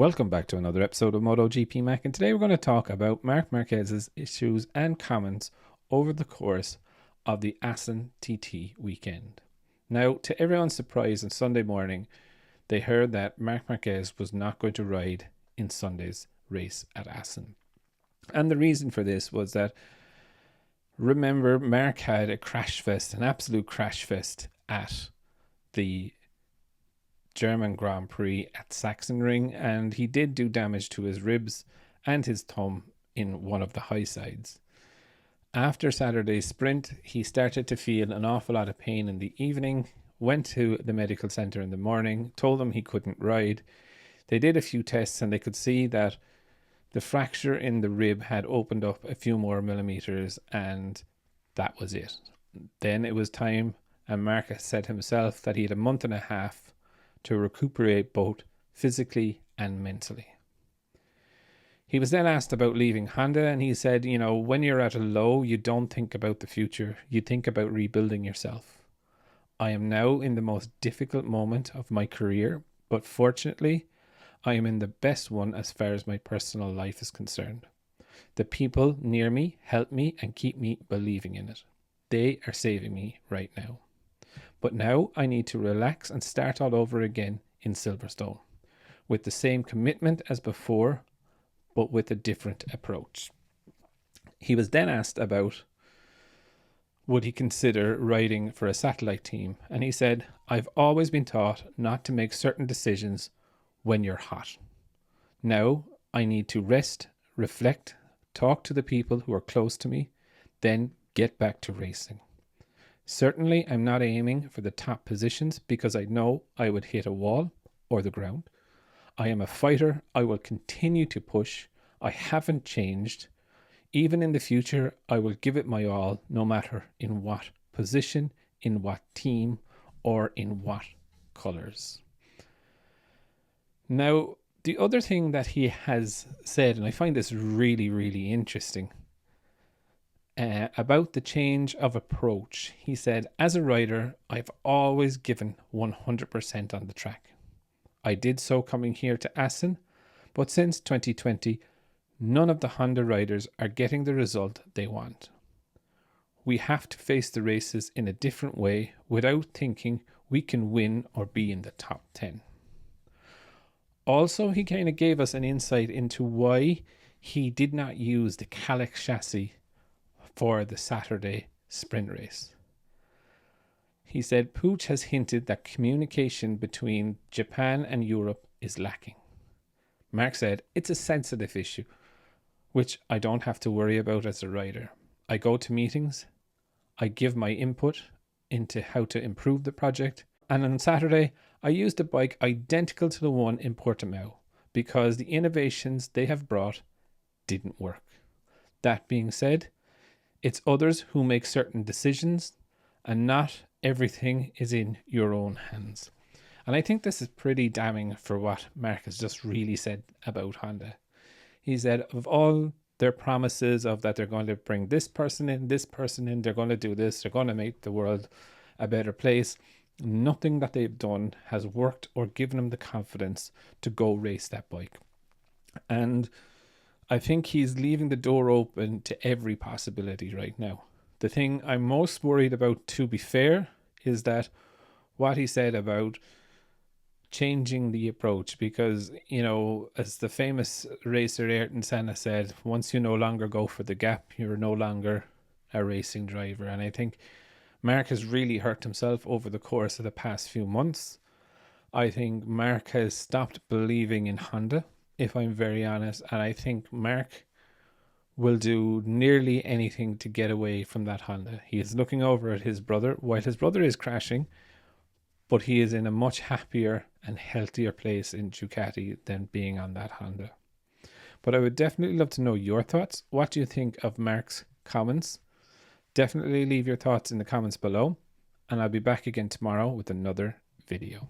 Welcome back to another episode of Motogp Mac, and today we're going to talk about Marc Marquez's issues and comments over the course of the Assen TT weekend. Now, to everyone's surprise, on Sunday morning, they heard that Marc Marquez was not going to ride in Sunday's race at Assen. And the reason for this was that, remember, Marc had a crash fest, an absolute crash fest at the German Grand Prix at Sachsenring, and he did do damage to his ribs and his thumb in one of the high sides. After Saturday's sprint, he started to feel an awful lot of pain in the evening, went to the medical centre in the morning, told them he couldn't ride. They did a few tests and they could see that the fracture in the rib had opened up a few more millimeters, and that was it. Then it was time, and Marc said himself that he had a month and a half to recuperate both physically and mentally. He was then asked about leaving Honda, and he said, when you're at a low, you don't think about the future, you think about rebuilding yourself. I am now in the most difficult moment of my career, but fortunately, I am in the best one as far as my personal life is concerned. The people near me help me and keep me believing in it. They are saving me right now. But now I need to relax and start all over again in Silverstone, with the same commitment as before, but with a different approach. He was then asked about would he consider riding for a satellite team, and he said, I've always been taught not to make certain decisions when you're hot. Now I need to rest, reflect, talk to the people who are close to me, then get back to racing. Certainly, I'm not aiming for the top positions because I know I would hit a wall or the ground. I am a fighter. I will continue to push. I haven't changed. Even in the future, I will give it my all, no matter in what position, in what team, or in what colours. Now, the other thing that he has said, and I find this really, really interesting, about the change of approach. He said, as a rider, I've always given 100% on the track. I did so coming here to Assen, but since 2020, none of the Honda riders are getting the result they want. We have to face the races in a different way without thinking we can win or be in the top 10. Also, he kind of gave us an insight into why he did not use the Calyx chassis for the Saturday sprint race. He said Puig has hinted that communication between Japan and Europe is lacking. Marc said it's a sensitive issue, which I don't have to worry about as a rider. I go to meetings, I give my input into how to improve the project, and on Saturday I used a bike identical to the one in Portimao because the innovations they have brought didn't work. That being said, it's others who make certain decisions, and not everything is in your own hands. And I think this is pretty damning for what Marc has just really said about Honda. He said of all their promises of that they're going to bring this person in, they're going to do this, they're going to make the world a better place, nothing that they've done has worked or given them the confidence to go race that bike. And I think he's leaving the door open to every possibility right now. The thing I'm most worried about, to be fair, is that what he said about changing the approach, because, as the famous racer Ayrton Senna said, once you no longer go for the gap, you're no longer a racing driver. And I think Marc has really hurt himself over the course of the past few months. I think Marc has stopped believing in Honda, if I'm very honest, and I think Marc will do nearly anything to get away from that Honda. He is looking over at his brother, while his brother is crashing, but he is in a much happier and healthier place in Ducati than being on that Honda. But I would definitely love to know your thoughts. What do you think of Marc's comments? Definitely leave your thoughts in the comments below, and I'll be back again tomorrow with another video.